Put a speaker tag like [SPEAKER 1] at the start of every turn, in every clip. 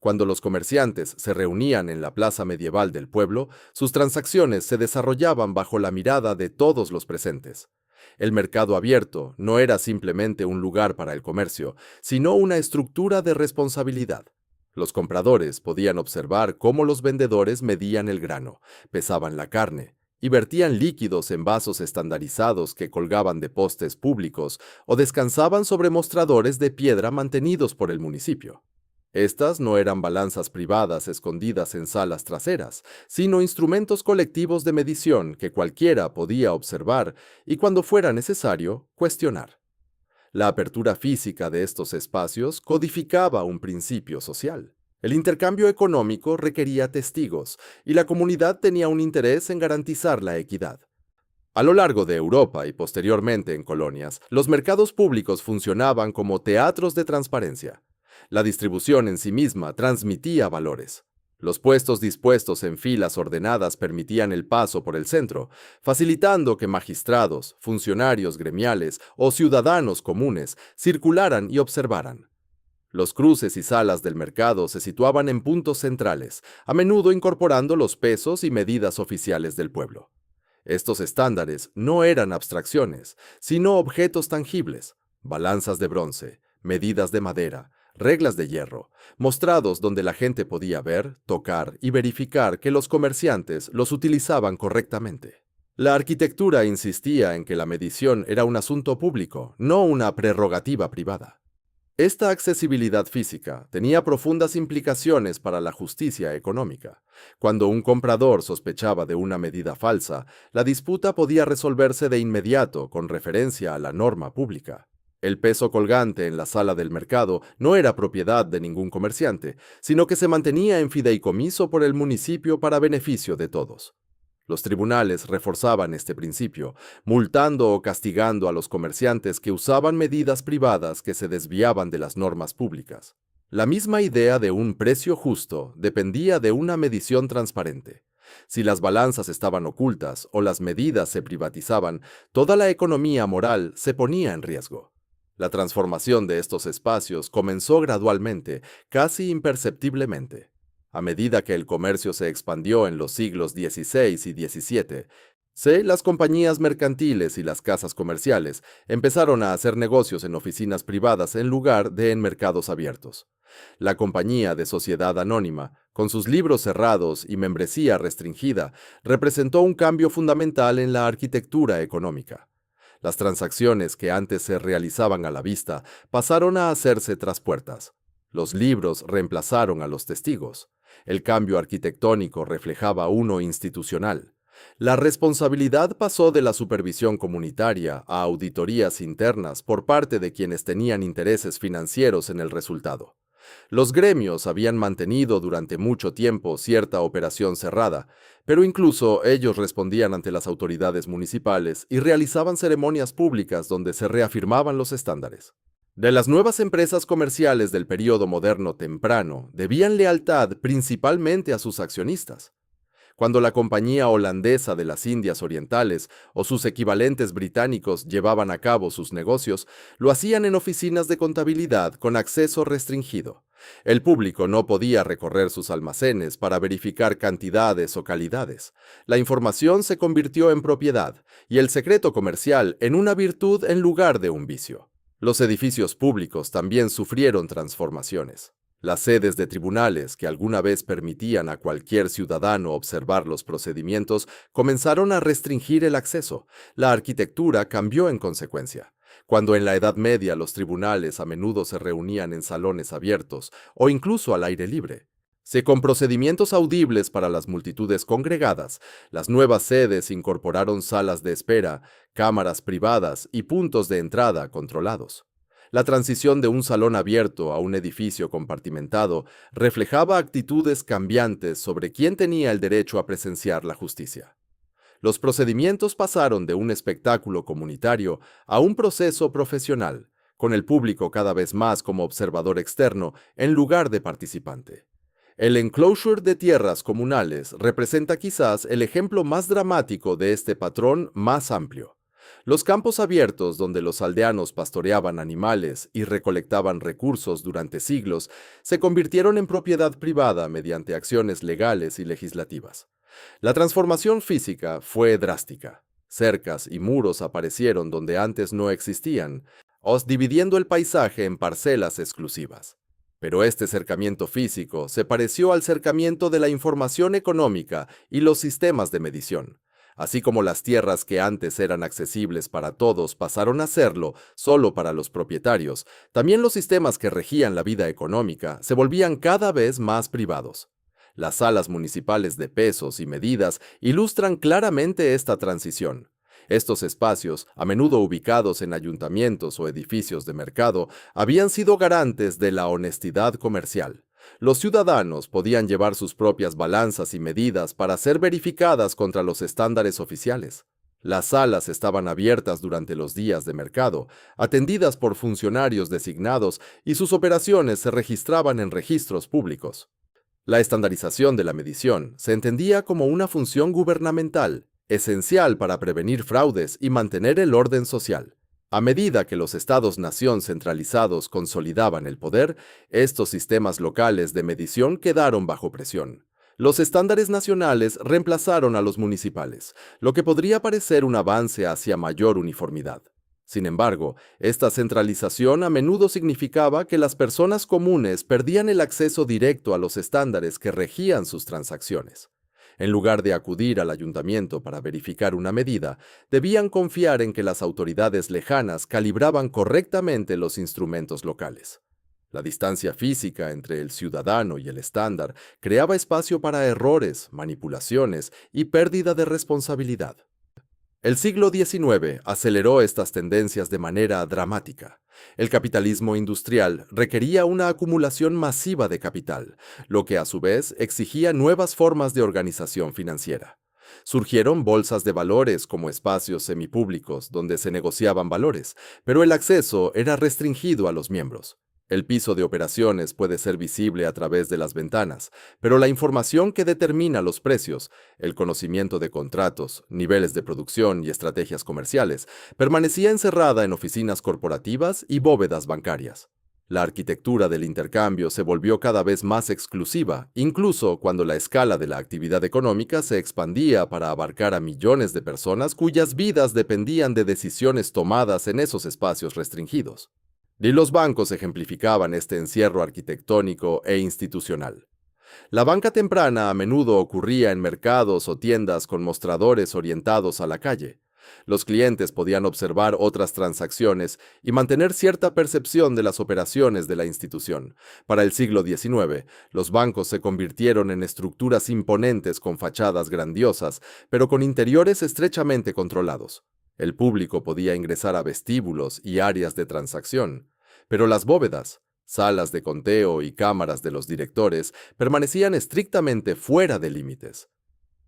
[SPEAKER 1] Cuando los comerciantes se reunían en la plaza medieval del pueblo, sus transacciones se desarrollaban bajo la mirada de todos los presentes. El mercado abierto no era simplemente un lugar para el comercio, sino una estructura de responsabilidad. Los compradores podían observar cómo los vendedores medían el grano, pesaban la carne y vertían líquidos en vasos estandarizados que colgaban de postes públicos o descansaban sobre mostradores de piedra mantenidos por el municipio. Estas no eran balanzas privadas escondidas en salas traseras, sino instrumentos colectivos de medición que cualquiera podía observar y, cuando fuera necesario, cuestionar. La apertura física de estos espacios codificaba un principio social. El intercambio económico requería testigos, y la comunidad tenía un interés en garantizar la equidad. A lo largo de Europa y posteriormente en colonias, los mercados públicos funcionaban como teatros de transparencia. La distribución en sí misma transmitía valores. Los puestos dispuestos en filas ordenadas permitían el paso por el centro, facilitando que magistrados, funcionarios gremiales o ciudadanos comunes circularan y observaran. Los cruces y salas del mercado se situaban en puntos centrales, a menudo incorporando los pesos y medidas oficiales del pueblo. Estos estándares no eran abstracciones, sino objetos tangibles: balanzas de bronce, medidas de madera, reglas de hierro, mostrados donde la gente podía ver, tocar y verificar que los comerciantes los utilizaban correctamente. La arquitectura insistía en que la medición era un asunto público, no una prerrogativa privada. Esta accesibilidad física tenía profundas implicaciones para la justicia económica. Cuando un comprador sospechaba de una medida falsa, la disputa podía resolverse de inmediato con referencia a la norma pública. El peso colgante en la sala del mercado no era propiedad de ningún comerciante, sino que se mantenía en fideicomiso por el municipio para beneficio de todos. Los tribunales reforzaban este principio, multando o castigando a los comerciantes que usaban medidas privadas que se desviaban de las normas públicas. La misma idea de un precio justo dependía de una medición transparente. Si las balanzas estaban ocultas o las medidas se privatizaban, toda la economía moral se ponía en riesgo. La transformación de estos espacios comenzó gradualmente, casi imperceptiblemente. A medida que el comercio se expandió en los siglos XVI y XVII, las compañías mercantiles y las casas comerciales empezaron a hacer negocios en oficinas privadas en lugar de en mercados abiertos. La compañía de sociedad anónima, con sus libros cerrados y membresía restringida, representó un cambio fundamental en la arquitectura económica. Las transacciones que antes se realizaban a la vista pasaron a hacerse tras puertas. Los libros reemplazaron a los testigos. El cambio arquitectónico reflejaba uno institucional. La responsabilidad pasó de la supervisión comunitaria a auditorías internas por parte de quienes tenían intereses financieros en el resultado. Los gremios habían mantenido durante mucho tiempo cierta operación cerrada, pero incluso ellos respondían ante las autoridades municipales y realizaban ceremonias públicas donde se reafirmaban los estándares. De las nuevas empresas comerciales del período moderno temprano debían lealtad principalmente a sus accionistas. Cuando la Compañía Holandesa de las Indias Orientales o sus equivalentes británicos llevaban a cabo sus negocios, lo hacían en oficinas de contabilidad con acceso restringido. El público no podía recorrer sus almacenes para verificar cantidades o calidades. La información se convirtió en propiedad y el secreto comercial en una virtud en lugar de un vicio. Los edificios públicos también sufrieron transformaciones. Las sedes de tribunales, que alguna vez permitían a cualquier ciudadano observar los procedimientos, comenzaron a restringir el acceso. La arquitectura cambió en consecuencia. Cuando en la Edad Media los tribunales a menudo se reunían en salones abiertos o incluso al aire libre, con procedimientos audibles para las multitudes congregadas, las nuevas sedes incorporaron salas de espera, cámaras privadas y puntos de entrada controlados. La transición de un salón abierto a un edificio compartimentado reflejaba actitudes cambiantes sobre quién tenía el derecho a presenciar la justicia. Los procedimientos pasaron de un espectáculo comunitario a un proceso profesional, con el público cada vez más como observador externo en lugar de participante. El enclosure de tierras comunales representa quizás el ejemplo más dramático de este patrón más amplio. Los campos abiertos donde los aldeanos pastoreaban animales y recolectaban recursos durante siglos se convirtieron en propiedad privada mediante acciones legales y legislativas. La transformación física fue drástica. Cercas y muros aparecieron donde antes no existían, dividiendo el paisaje en parcelas exclusivas. Pero este cercamiento físico se pareció al cercamiento de la información económica y los sistemas de medición. Así como las tierras que antes eran accesibles para todos pasaron a serlo solo para los propietarios, también los sistemas que regían la vida económica se volvían cada vez más privados. Las salas municipales de pesos y medidas ilustran claramente esta transición. Estos espacios, a menudo ubicados en ayuntamientos o edificios de mercado, habían sido garantes de la honestidad comercial. Los ciudadanos podían llevar sus propias balanzas y medidas para ser verificadas contra los estándares oficiales. Las salas estaban abiertas durante los días de mercado, atendidas por funcionarios designados y sus operaciones se registraban en registros públicos. La estandarización de la medición se entendía como una función gubernamental, esencial para prevenir fraudes y mantener el orden social. A medida que los estados-nación centralizados consolidaban el poder, estos sistemas locales de medición quedaron bajo presión. Los estándares nacionales reemplazaron a los municipales, lo que podría parecer un avance hacia mayor uniformidad. Sin embargo, esta centralización a menudo significaba que las personas comunes perdían el acceso directo a los estándares que regían sus transacciones. En lugar de acudir al ayuntamiento para verificar una medida, debían confiar en que las autoridades lejanas calibraban correctamente los instrumentos locales. La distancia física entre el ciudadano y el estándar creaba espacio para errores, manipulaciones y pérdida de responsabilidad. El siglo XIX aceleró estas tendencias de manera dramática. El capitalismo industrial requería una acumulación masiva de capital, lo que a su vez exigía nuevas formas de organización financiera. Surgieron bolsas de valores como espacios semipúblicos donde se negociaban valores, pero el acceso era restringido a los miembros. El piso de operaciones puede ser visible a través de las ventanas, pero la información que determina los precios, el conocimiento de contratos, niveles de producción y estrategias comerciales, permanecía encerrada en oficinas corporativas y bóvedas bancarias. La arquitectura del intercambio se volvió cada vez más exclusiva, incluso cuando la escala de la actividad económica se expandía para abarcar a millones de personas cuyas vidas dependían de decisiones tomadas en esos espacios restringidos. Y los bancos ejemplificaban este encierro arquitectónico e institucional. La banca temprana a menudo ocurría en mercados o tiendas con mostradores orientados a la calle. Los clientes podían observar otras transacciones y mantener cierta percepción de las operaciones de la institución. Para el siglo XIX, los bancos se convirtieron en estructuras imponentes con fachadas grandiosas, pero con interiores estrechamente controlados. El público podía ingresar a vestíbulos y áreas de transacción, pero las bóvedas, salas de conteo y cámaras de los directores permanecían estrictamente fuera de límites.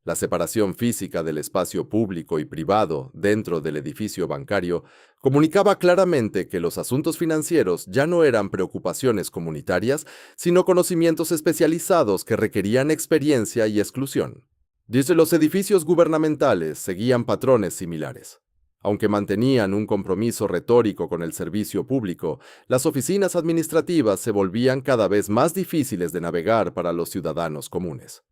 [SPEAKER 1] La separación física del espacio público y privado dentro del edificio bancario comunicaba claramente que los asuntos financieros ya no eran preocupaciones comunitarias, sino conocimientos especializados que requerían experiencia y exclusión. Desde los edificios gubernamentales seguían patrones similares. Aunque mantenían un compromiso retórico con el servicio público, las oficinas administrativas se volvían cada vez más difíciles de navegar para los ciudadanos comunes.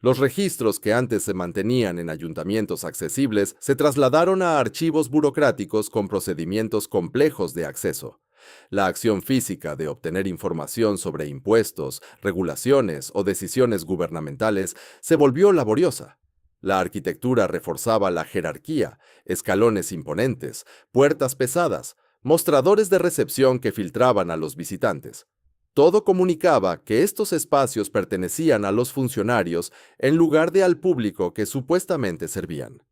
[SPEAKER 1] Los registros que antes se mantenían en ayuntamientos accesibles se trasladaron a archivos burocráticos con procedimientos complejos de acceso. La acción física de obtener información sobre impuestos, regulaciones o decisiones gubernamentales se volvió laboriosa. La arquitectura reforzaba la jerarquía, escalones imponentes, puertas pesadas, mostradores de recepción que filtraban a los visitantes. Todo comunicaba que estos espacios pertenecían a los funcionarios en lugar de al público que supuestamente servían.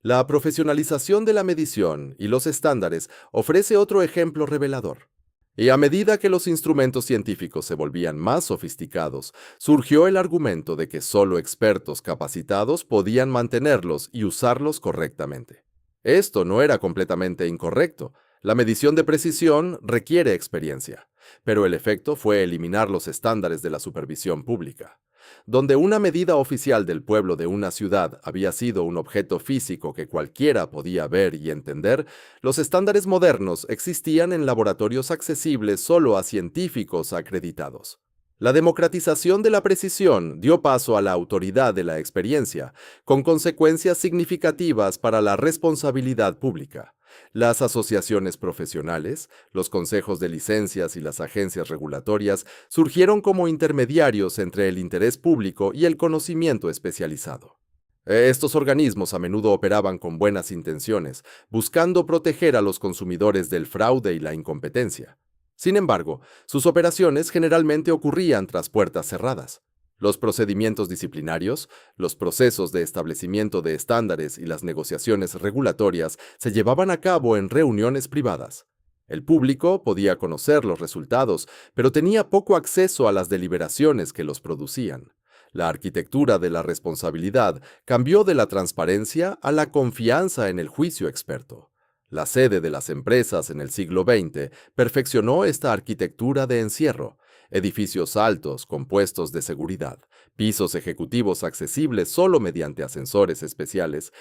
[SPEAKER 1] La profesionalización de la medición y los estándares ofrece otro ejemplo revelador. Y a medida que los instrumentos científicos se volvían más sofisticados, surgió el argumento de que solo expertos capacitados podían mantenerlos y usarlos correctamente. Esto no era completamente incorrecto. La medición de precisión requiere experiencia, pero el efecto fue eliminar los estándares de la supervisión pública. Donde una medida oficial del pueblo de una ciudad había sido un objeto físico que cualquiera podía ver y entender, los estándares modernos existían en laboratorios accesibles solo a científicos acreditados. La democratización de la precisión dio paso a la autoridad de la experiencia, con consecuencias significativas para la responsabilidad pública. Las asociaciones profesionales, los consejos de licencias y las agencias regulatorias surgieron como intermediarios entre el interés público y el conocimiento especializado. Estos organismos a menudo operaban con buenas intenciones, buscando proteger a los consumidores del fraude y la incompetencia. Sin embargo, sus operaciones generalmente ocurrían tras puertas cerradas. Los procedimientos disciplinarios, los procesos de establecimiento de estándares y las negociaciones regulatorias se llevaban a cabo en reuniones privadas. El público podía conocer los resultados, pero tenía poco acceso a las deliberaciones que los producían. La arquitectura de la responsabilidad cambió de la transparencia a la confianza en el juicio experto. La sede de las empresas en el siglo XX perfeccionó esta arquitectura de encierro: edificios altos con puestos de seguridad, pisos ejecutivos accesibles solo mediante ascensores especiales,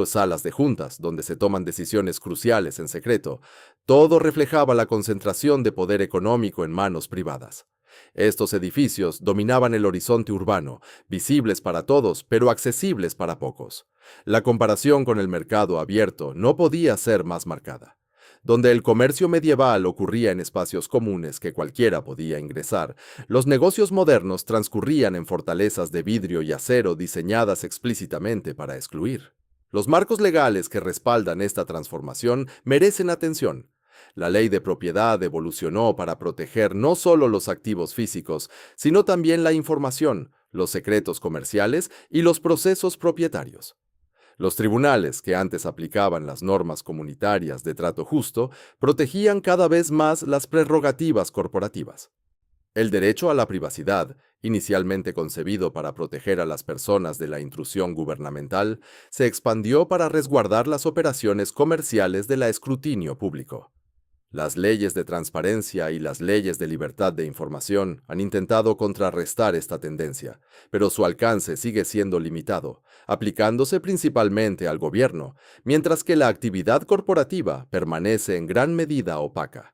[SPEAKER 1] salas de juntas donde se toman decisiones cruciales en secreto. Todo reflejaba la concentración de poder económico en manos privadas. Estos edificios dominaban el horizonte urbano, visibles para todos, pero accesibles para pocos. La comparación con el mercado abierto no podía ser más marcada. Donde el comercio medieval ocurría en espacios comunes que cualquiera podía ingresar, los negocios modernos transcurrían en fortalezas de vidrio y acero diseñadas explícitamente para excluir. Los marcos legales que respaldan esta transformación merecen atención. La ley de propiedad evolucionó para proteger no solo los activos físicos, sino también la información, los secretos comerciales y los procesos propietarios. Los tribunales, que antes aplicaban las normas comunitarias de trato justo, protegían cada vez más las prerrogativas corporativas. El derecho a la privacidad, inicialmente concebido para proteger a las personas de la intrusión gubernamental, se expandió para resguardar las operaciones comerciales del escrutinio público. Las leyes de transparencia y las leyes de libertad de información han intentado contrarrestar esta tendencia, pero su alcance sigue siendo limitado, aplicándose principalmente al gobierno, mientras que la actividad corporativa permanece en gran medida opaca.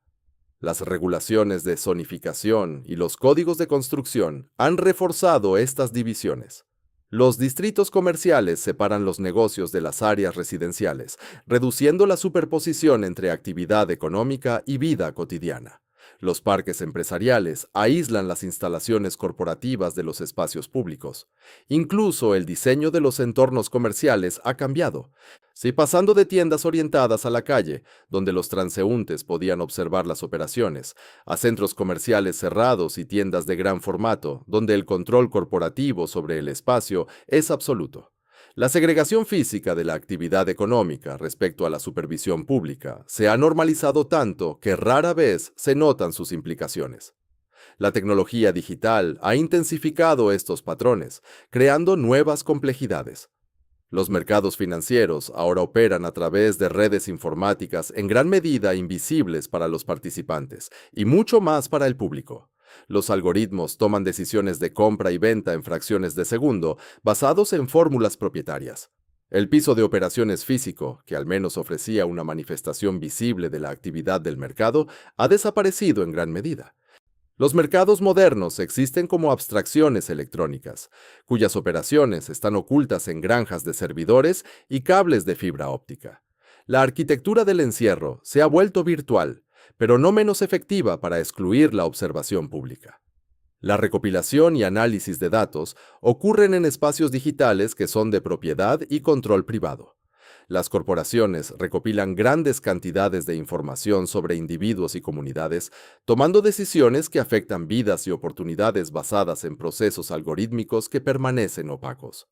[SPEAKER 1] Las regulaciones de zonificación y los códigos de construcción han reforzado estas divisiones. Los distritos comerciales separan los negocios de las áreas residenciales, reduciendo la superposición entre actividad económica y vida cotidiana. Los parques empresariales aíslan las instalaciones corporativas de los espacios públicos. Incluso el diseño de los entornos comerciales ha cambiado. Si pasando de tiendas orientadas a la calle, donde los transeúntes podían observar las operaciones, a centros comerciales cerrados y tiendas de gran formato, donde el control corporativo sobre el espacio es absoluto. La segregación física de la actividad económica respecto a la supervisión pública se ha normalizado tanto que rara vez se notan sus implicaciones. La tecnología digital ha intensificado estos patrones, creando nuevas complejidades. Los mercados financieros ahora operan a través de redes informáticas en gran medida invisibles para los participantes y mucho más para el público. Los algoritmos toman decisiones de compra y venta en fracciones de segundo basados en fórmulas propietarias. El piso de operaciones físico, que al menos ofrecía una manifestación visible de la actividad del mercado, ha desaparecido en gran medida. Los mercados modernos existen como abstracciones electrónicas, cuyas operaciones están ocultas en granjas de servidores y cables de fibra óptica. La arquitectura del encierro se ha vuelto virtual, pero no menos efectiva para excluir la observación pública. La recopilación y análisis de datos ocurren en espacios digitales que son de propiedad y control privado. Las corporaciones recopilan grandes cantidades de información sobre individuos y comunidades, tomando decisiones que afectan vidas y oportunidades basadas en procesos algorítmicos que permanecen opacos.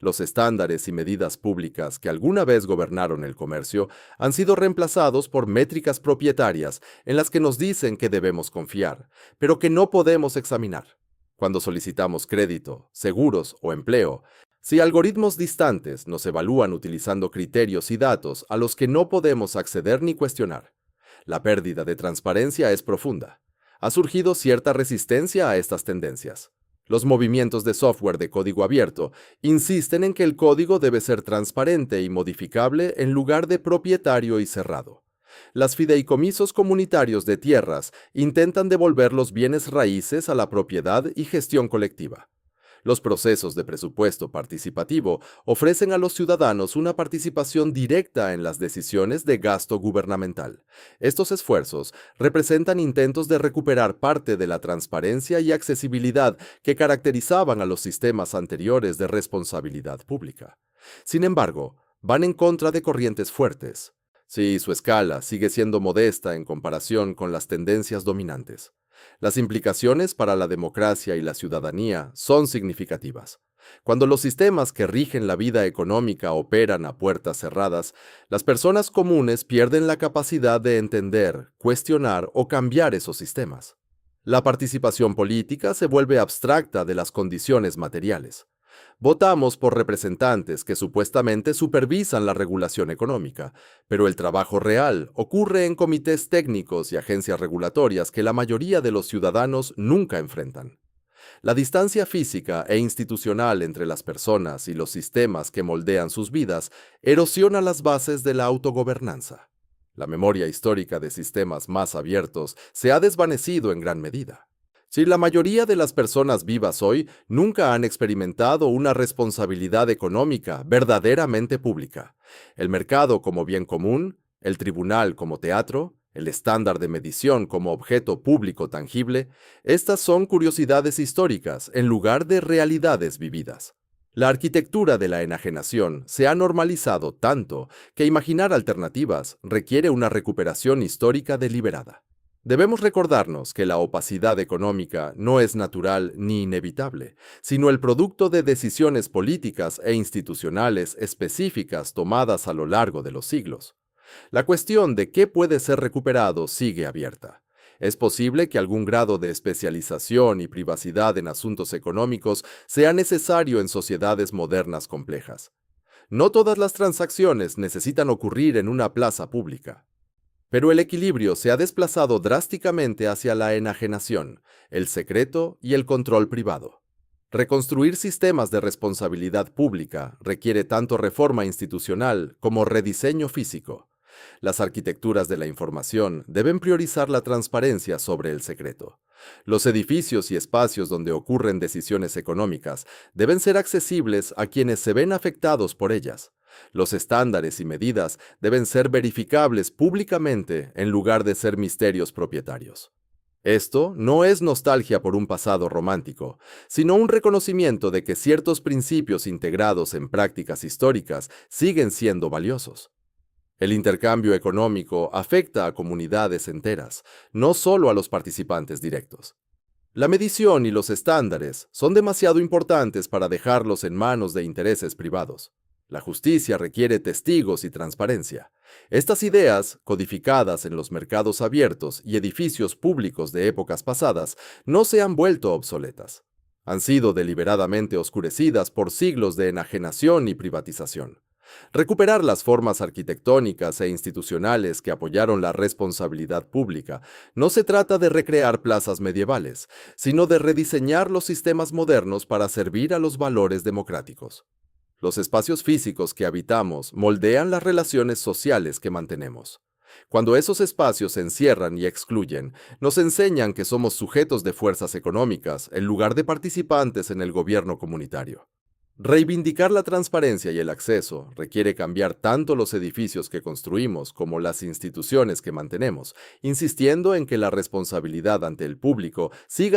[SPEAKER 1] Los estándares y medidas públicas que alguna vez gobernaron el comercio han sido reemplazados por métricas propietarias en las que nos dicen que debemos confiar, pero que no podemos examinar. Cuando solicitamos crédito, seguros o empleo, si algoritmos distantes nos evalúan utilizando criterios y datos a los que no podemos acceder ni cuestionar, la pérdida de transparencia es profunda. Ha surgido cierta resistencia a estas tendencias. Los movimientos de software de código abierto insisten en que el código debe ser transparente y modificable en lugar de propietario y cerrado. Las fideicomisos comunitarios de tierras intentan devolver los bienes raíces a la propiedad y gestión colectiva. Los procesos de presupuesto participativo ofrecen a los ciudadanos una participación directa en las decisiones de gasto gubernamental. Estos esfuerzos representan intentos de recuperar parte de la transparencia y accesibilidad que caracterizaban a los sistemas anteriores de responsabilidad pública. Sin embargo, van en contra de corrientes fuertes. Sí, su escala sigue siendo modesta en comparación con las tendencias dominantes. Las implicaciones para la democracia y la ciudadanía son significativas. Cuando los sistemas que rigen la vida económica operan a puertas cerradas, las personas comunes pierden la capacidad de entender, cuestionar o cambiar esos sistemas. La participación política se vuelve abstracta de las condiciones materiales. Votamos por representantes que supuestamente supervisan la regulación económica, pero el trabajo real ocurre en comités técnicos y agencias regulatorias que la mayoría de los ciudadanos nunca enfrentan. La distancia física e institucional entre las personas y los sistemas que moldean sus vidas erosiona las bases de la autogobernanza. La memoria histórica de sistemas más abiertos se ha desvanecido en gran medida. Si la mayoría de las personas vivas hoy nunca han experimentado una responsabilidad económica verdaderamente pública, el mercado como bien común, el tribunal como teatro, el estándar de medición como objeto público tangible, estas son curiosidades históricas en lugar de realidades vividas. La arquitectura de la enajenación se ha normalizado tanto que imaginar alternativas requiere una recuperación histórica deliberada. Debemos recordarnos que la opacidad económica no es natural ni inevitable, sino el producto de decisiones políticas e institucionales específicas tomadas a lo largo de los siglos. La cuestión de qué puede ser recuperado sigue abierta. Es posible que algún grado de especialización y privacidad en asuntos económicos sea necesario en sociedades modernas complejas. No todas las transacciones necesitan ocurrir en una plaza pública. Pero el equilibrio se ha desplazado drásticamente hacia la enajenación, el secreto y el control privado. Reconstruir sistemas de responsabilidad pública requiere tanto reforma institucional como rediseño físico. Las arquitecturas de la información deben priorizar la transparencia sobre el secreto. Los edificios y espacios donde ocurren decisiones económicas deben ser accesibles a quienes se ven afectados por ellas. Los estándares y medidas deben ser verificables públicamente en lugar de ser misterios propietarios. Esto no es nostalgia por un pasado romántico, sino un reconocimiento de que ciertos principios integrados en prácticas históricas siguen siendo valiosos. El intercambio económico afecta a comunidades enteras, no solo a los participantes directos. La medición y los estándares son demasiado importantes para dejarlos en manos de intereses privados. La justicia requiere testigos y transparencia. Estas ideas, codificadas en los mercados abiertos y edificios públicos de épocas pasadas, no se han vuelto obsoletas. Han sido deliberadamente oscurecidas por siglos de enajenación y privatización. Recuperar las formas arquitectónicas e institucionales que apoyaron la responsabilidad pública no se trata de recrear plazas medievales, sino de rediseñar los sistemas modernos para servir a los valores democráticos. Los espacios físicos que habitamos moldean las relaciones sociales que mantenemos. Cuando esos espacios encierran y excluyen, nos enseñan que somos sujetos de fuerzas económicas en lugar de participantes en el gobierno comunitario. Reivindicar la transparencia y el acceso requiere cambiar tanto los edificios que construimos como las instituciones que mantenemos, insistiendo en que la responsabilidad ante el público siga